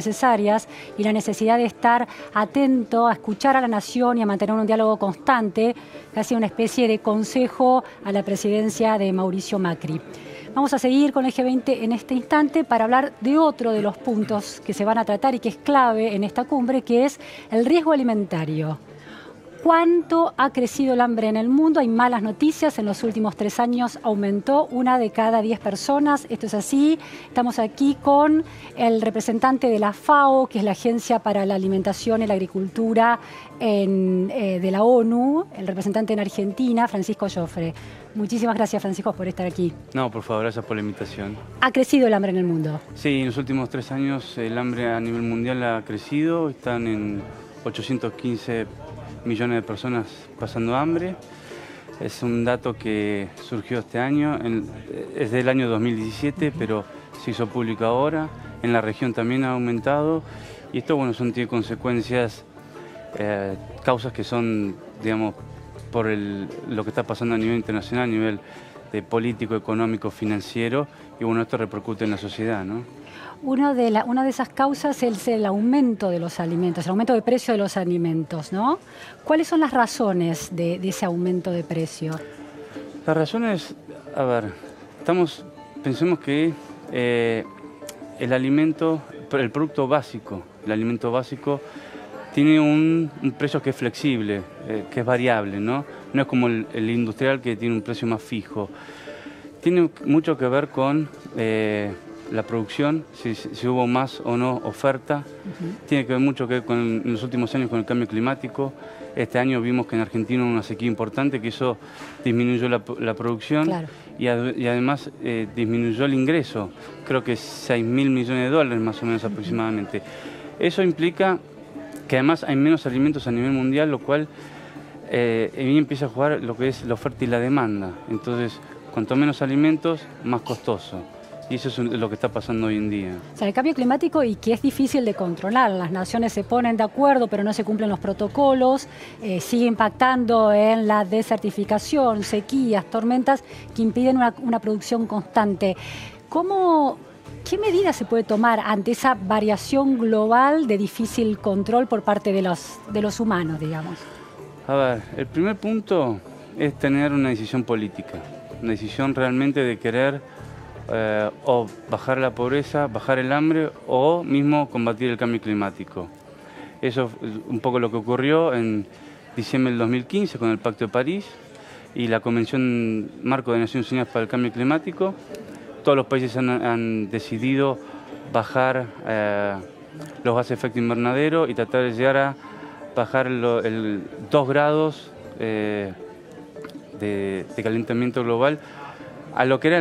necesarias y la necesidad de estar atento a escuchar a la nación y a mantener un diálogo constante, casi una especie de consejo a la presidencia de Mauricio Macri. Vamos a seguir con el G20 en este instante para hablar de otro de los puntos que se van a tratar y que es clave en esta cumbre, que es el riesgo alimentario. ¿Cuánto ha crecido el hambre en el mundo? Hay malas noticias. En los últimos 3 años aumentó 1 de cada 10 personas. Esto es así. Estamos aquí con el representante de la FAO, que es la Agencia para la Alimentación y la Agricultura de la ONU, el representante en Argentina, Francisco Jofre. Muchísimas gracias, Francisco, por estar aquí. No, por favor, gracias por la invitación. ¿Ha crecido el hambre en el mundo? Sí, en los últimos 3 años el hambre a nivel mundial ha crecido. Están en 815 millones de personas pasando hambre. Es un dato que surgió este año, es del año 2017, pero se hizo público ahora. En la región también ha aumentado y esto, bueno, tiene consecuencias, causas que son, digamos, por lo que está pasando a nivel internacional, a nivel de político, económico, financiero, y bueno, esto repercute en la sociedad, ¿no? Una de esas causas es el aumento de los alimentos, el aumento de precio de los alimentos, ¿no? ¿Cuáles son las razones de ese aumento de precio? Las razones, a ver, pensemos que el alimento, el producto básico, el alimento básico tiene un precio que es flexible, que es variable, ¿no? No es como el industrial que tiene un precio más fijo. Tiene mucho que ver con la producción, si hubo más o no oferta. Tiene que ver mucho que ver en los últimos años con el cambio climático. Este año vimos que en Argentina hubo una sequía importante, que eso disminuyó la producción. Claro. y además disminuyó el ingreso, creo que 6.000 millones de dólares más o menos aproximadamente. Eso implica que además hay menos alimentos a nivel mundial, lo cual empieza a jugar lo que es la oferta y la demanda. Entonces, cuanto menos alimentos, más costoso. Y eso es lo que está pasando hoy en día. O sea, el cambio climático y que es difícil de controlar. Las naciones se ponen de acuerdo, pero no se cumplen los protocolos. Sigue impactando en la desertificación, sequías, tormentas que impiden una producción constante. ¿Qué medidas se puede tomar ante esa variación global de difícil control por parte de los humanos, digamos? A ver, el primer punto es tener una decisión política. Una decisión realmente de querer o bajar la pobreza, bajar el hambre o mismo combatir el cambio climático. Eso es un poco lo que ocurrió en diciembre del 2015 con el Pacto de París y la Convención Marco de Naciones Unidas para el Cambio Climático. Todos los países han decidido bajar los gases de efecto invernadero y tratar de llegar a bajar 2 grados de calentamiento global a lo que era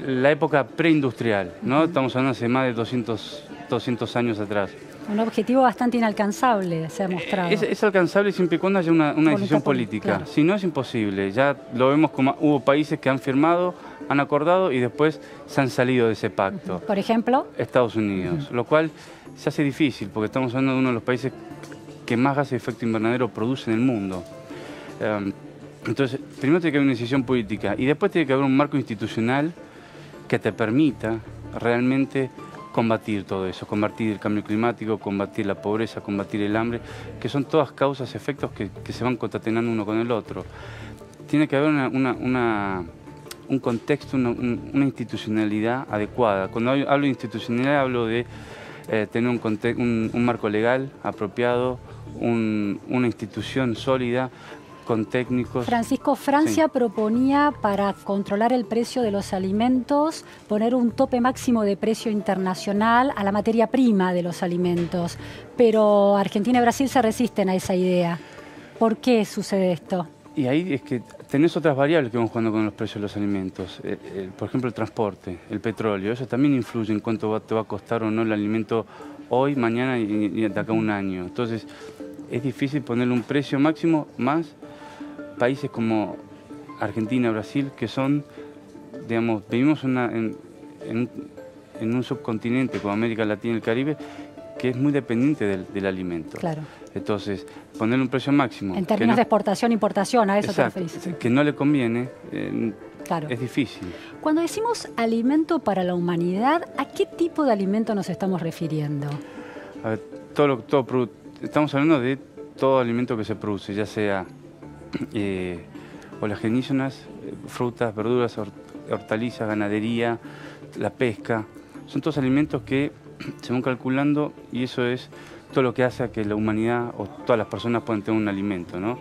la época preindustrial, ¿no? Estamos hablando hace más de 200 años atrás. Un objetivo bastante inalcanzable, se ha mostrado. Es alcanzable siempre y cuando haya una decisión política. Claro. Si no, es imposible. Ya lo vemos como hubo países que han firmado, han acordado y después se han salido de ese pacto. Por ejemplo, Estados Unidos, lo cual se hace difícil porque estamos hablando de uno de los países que más gases de efecto invernadero produce en el mundo. Entonces, primero tiene que haber una decisión política y después tiene que haber un marco institucional que te permita realmente combatir todo eso, combatir el cambio climático, combatir la pobreza, combatir el hambre, que son todas causas, efectos que se van concatenando uno con el otro. Tiene que haber un contexto, una institucionalidad adecuada. Cuando hablo de institucionalidad hablo de tener un marco legal apropiado, una institución sólida, con técnicos. Francisco, Francia proponía para controlar el precio de los alimentos poner un tope máximo de precio internacional a la materia prima de los alimentos, pero Argentina y Brasil se resisten a esa idea. ¿Por qué sucede esto? Y ahí es que tenés otras variables que van jugando con los precios de los alimentos. Por ejemplo, el transporte, el petróleo, eso también influye en cuánto te va a costar o no el alimento hoy, mañana y de acá a un año. Entonces, es difícil ponerle un precio máximo más países como Argentina, Brasil, que son, digamos, vivimos en un subcontinente como América Latina y el Caribe, que es muy dependiente del alimento. Claro. Entonces, ponerle un precio máximo. En términos de exportación, importación, a eso exacto, te referís. que no le conviene, claro. Es difícil. Cuando decimos alimento para la humanidad, ¿a qué tipo de alimento nos estamos refiriendo? A ver, estamos hablando de todo alimento que se produce, ya sea oleaginosas, frutas, verduras, hortalizas, ganadería, la pesca. Son todos alimentos que se van calculando y eso es todo lo que hace a que la humanidad o todas las personas puedan tener un alimento, ¿no?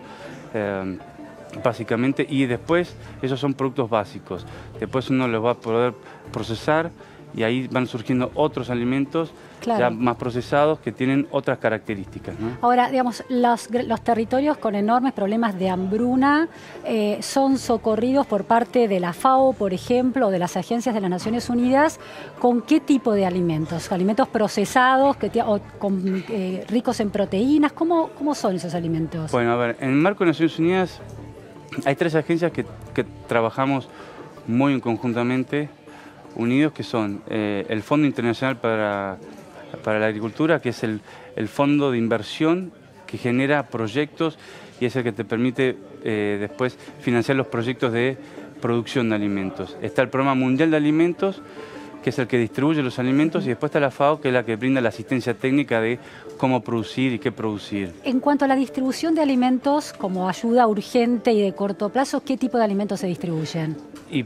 Básicamente, y después esos son productos básicos. Después uno los va a poder procesar y ahí van surgiendo otros alimentos claro. ya más procesados que tienen otras características, ¿no? Ahora, digamos, los territorios con enormes problemas de hambruna son socorridos por parte de la FAO, por ejemplo, o de las agencias de las Naciones Unidas, ¿con qué tipo de alimentos? ¿Alimentos procesados, ricos en proteínas? ¿Cómo son esos alimentos? Bueno, a ver, en el marco de Naciones Unidas hay 3 agencias que trabajamos muy conjuntamente, unidos, que son el Fondo Internacional para la Agricultura, que es el fondo de inversión que genera proyectos y es el que te permite después financiar los proyectos de producción de alimentos. Está el Programa Mundial de Alimentos, que es el que distribuye los alimentos, y después está la FAO, que es la que brinda la asistencia técnica de cómo producir y qué producir. En cuanto a la distribución de alimentos, como ayuda urgente y de corto plazo, ¿qué tipo de alimentos se distribuyen? Y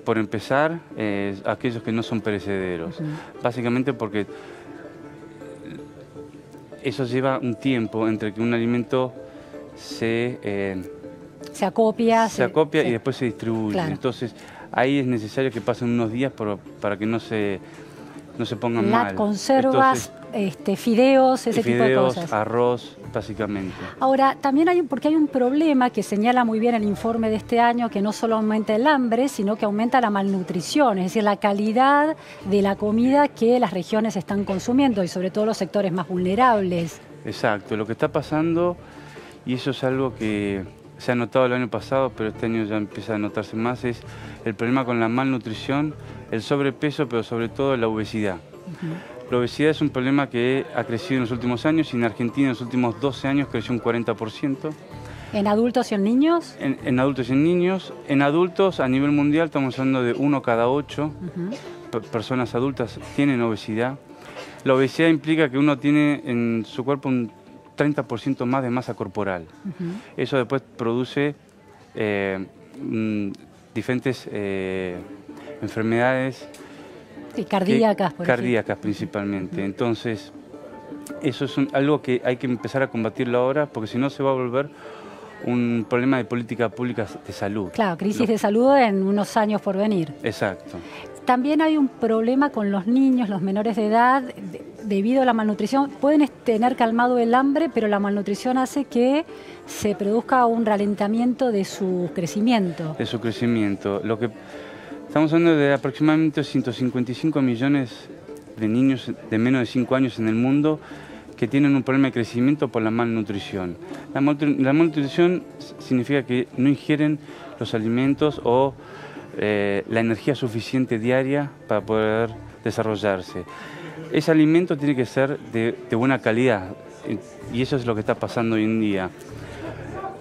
por empezar, aquellos que no son perecederos. Básicamente porque eso lleva un tiempo entre que un alimento se acopia y después se distribuye. Claro. Entonces, ahí es necesario que pasen unos días para que no se pongan mal. Conservas, fideos, ese tipo de cosas. Arroz, básicamente. Ahora, también porque hay un problema que señala muy bien el informe de este año, que no solo aumenta el hambre, sino que aumenta la malnutrición, es decir, la calidad de la comida que las regiones están consumiendo y sobre todo los sectores más vulnerables. Exacto, lo que está pasando, y eso es algo que se ha notado el año pasado, pero este año ya empieza a notarse más, es el problema con la malnutrición, el sobrepeso, pero sobre todo la obesidad. La obesidad es un problema que ha crecido en los últimos años y en Argentina en los últimos 12 años creció un 40%. ¿En adultos y en niños? En adultos y en niños. En adultos a nivel mundial estamos hablando de 1 cada 8 personas adultas tienen obesidad. La obesidad implica que uno tiene en su cuerpo un 30% más de masa corporal. Eso después produce diferentes enfermedades cardíacas, cardíacas principalmente. Entonces, eso es algo que hay que empezar a combatirlo ahora, porque si no se va a volver un problema de política pública de salud. Claro, crisis de salud en unos años por venir. Exacto. También hay un problema con los niños, los menores de edad, debido a la malnutrición. Pueden tener calmado el hambre, pero la malnutrición hace que se produzca un ralentamiento de su crecimiento. De su crecimiento. Estamos hablando de aproximadamente 155 millones de niños de menos de 5 años en el mundo que tienen un problema de crecimiento por la malnutrición. La malnutrición significa que no ingieren los alimentos o la energía suficiente diaria para poder desarrollarse. Ese alimento tiene que ser de buena calidad y eso es lo que está pasando hoy en día.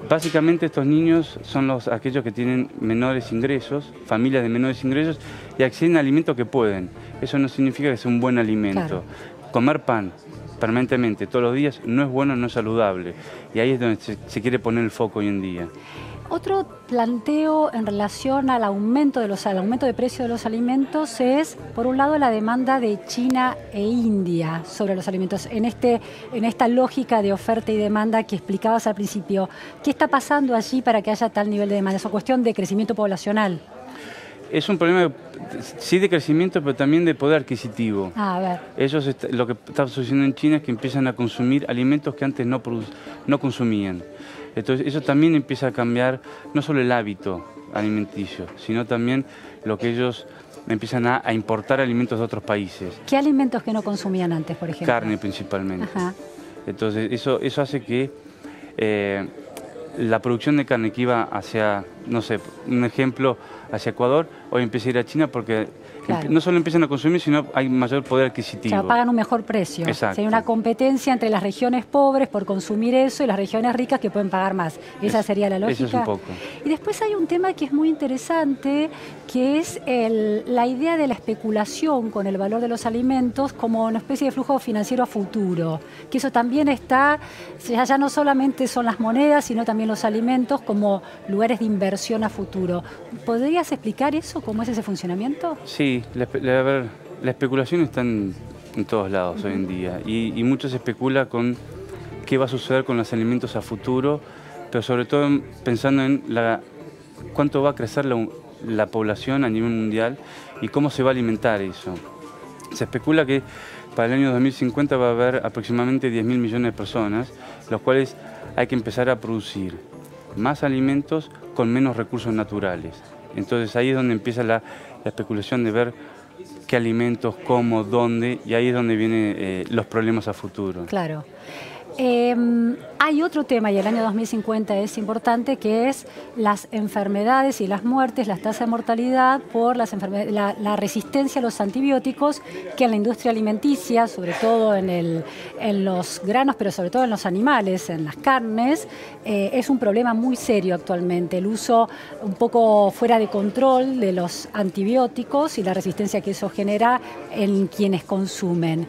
Básicamente estos niños son aquellos que tienen menores ingresos, familias de menores ingresos y acceden a alimentos que pueden. Eso no significa que sea un buen alimento. Claro. Comer pan permanentemente, todos los días, no es bueno, no es saludable. Y ahí es donde se quiere poner el foco hoy en día. Otro planteo en relación al aumento de precio de los alimentos es, por un lado, la demanda de China e India sobre los alimentos. En esta lógica de oferta y demanda que explicabas al principio, ¿qué está pasando allí para que haya tal nivel de demanda? Es una cuestión de crecimiento poblacional. Es un problema, sí, de crecimiento, pero también de poder adquisitivo. A ver. Lo que está sucediendo en China es que empiezan a consumir alimentos que antes no consumían. Entonces eso también empieza a cambiar no solo el hábito alimenticio, sino también lo que ellos empiezan a importar alimentos de otros países. ¿Qué alimentos que no consumían antes, por ejemplo? Carne principalmente. Ajá. Entonces eso hace que la producción de carne que iba hacia no sé, un ejemplo hacia Ecuador, hoy empieza a ir a China porque claro, no solo empiezan a consumir, sino hay mayor poder adquisitivo. O sea, pagan un mejor precio. Exacto. Si hay una competencia entre las regiones pobres por consumir eso y las regiones ricas que pueden pagar más. Esa sería la lógica. Eso es un poco. Y después hay un tema que es muy interesante, que es la idea de la especulación con el valor de los alimentos como una especie de flujo financiero a futuro. Que eso también está, ya no solamente son las monedas, sino también los alimentos como lugares de inversión a futuro. ¿Podrías explicar eso? ¿Cómo es ese funcionamiento? Sí, la especulación está en todos lados hoy en día y mucho se especula con qué va a suceder con los alimentos a futuro, pero sobre todo pensando en cuánto va a crecer la población a nivel mundial y cómo se va a alimentar eso. Se especula que para el año 2050 va a haber aproximadamente 10.000 millones de personas, los cuales hay que empezar a producir más alimentos con menos recursos naturales. Entonces ahí es donde empieza la especulación de ver qué alimentos, cómo, dónde, y ahí es donde vienen los problemas a futuro. Claro. Hay otro tema, y el año 2050 es importante, que es las enfermedades y las muertes, las tasas de mortalidad por la resistencia a los antibióticos, que en la industria alimenticia, sobre todo en los granos, pero sobre todo en los animales, en las carnes, es un problema muy serio actualmente. El uso un poco fuera de control de los antibióticos y la resistencia que eso genera en quienes consumen.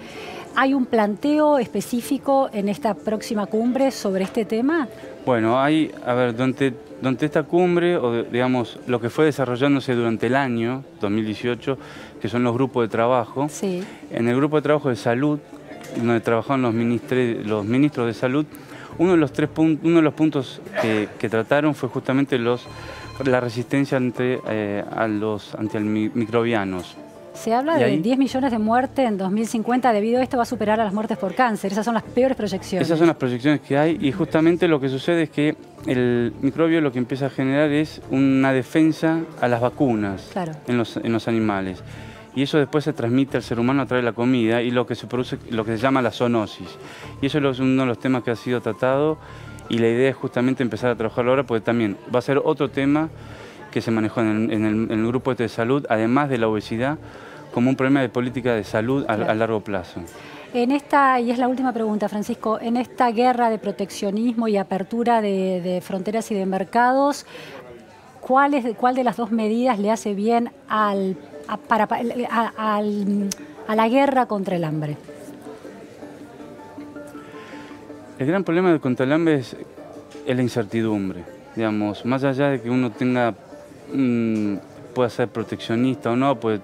¿Hay un planteo específico en esta próxima cumbre sobre este tema? Bueno, durante esta cumbre, o digamos, lo que fue desarrollándose durante el año 2018, que son los grupos de trabajo, sí, en el grupo de trabajo de salud, donde trabajaban los ministros de salud, uno de los puntos que trataron fue justamente la resistencia a los antimicrobianos. Se habla de 10 millones de muertes en 2050, debido a esto va a superar a las muertes por cáncer. Esas son las peores proyecciones. Esas son las proyecciones que hay y justamente lo que sucede es que el microbio lo que empieza a generar es una defensa a las vacunas, claro, en los animales. Y eso después se transmite al ser humano a través de la comida y lo que se produce, lo que se llama la zoonosis. Y eso es uno de los temas que ha sido tratado y la idea es justamente empezar a trabajarlo ahora porque también va a ser otro tema que se manejó en el grupo de salud, además de la obesidad, como un problema de política de salud a largo plazo. En esta, y es la última pregunta, Francisco, en esta guerra de proteccionismo y apertura de fronteras y de mercados, ¿cuál de las dos medidas le hace bien a la guerra contra el hambre? El gran problema contra el hambre es la incertidumbre. Digamos, más allá de que uno pueda ser proteccionista o no, pues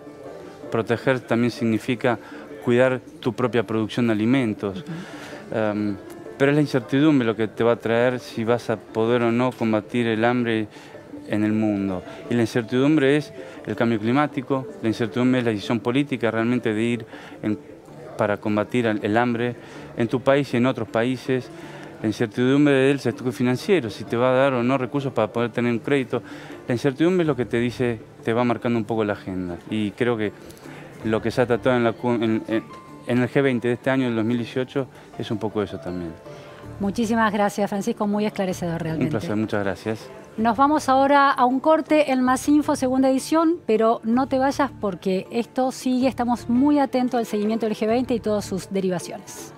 proteger también significa cuidar tu propia producción de alimentos. Pero es la incertidumbre lo que te va a traer si vas a poder o no combatir el hambre en el mundo. Y la incertidumbre es el cambio climático, la incertidumbre es la decisión política realmente de ir para combatir el hambre en tu país y en otros países. La incertidumbre del sector financiero, si te va a dar o no recursos para poder tener un crédito. La incertidumbre es lo que te va marcando un poco la agenda. Y creo que lo que se ha tratado en el G20 de este año, del 2018, es un poco eso también. Muchísimas gracias, Francisco, muy esclarecedor realmente. Un placer, muchas gracias. Nos vamos ahora a un corte en Más Info, segunda edición, pero no te vayas porque esto sigue, estamos muy atentos al seguimiento del G20 y todas sus derivaciones.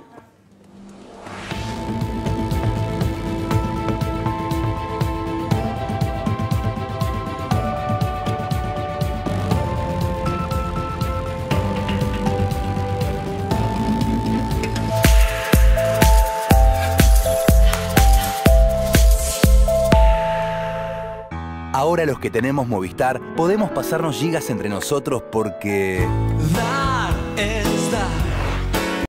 Ahora los que tenemos Movistar podemos pasarnos gigas entre nosotros porque... Dar es dar.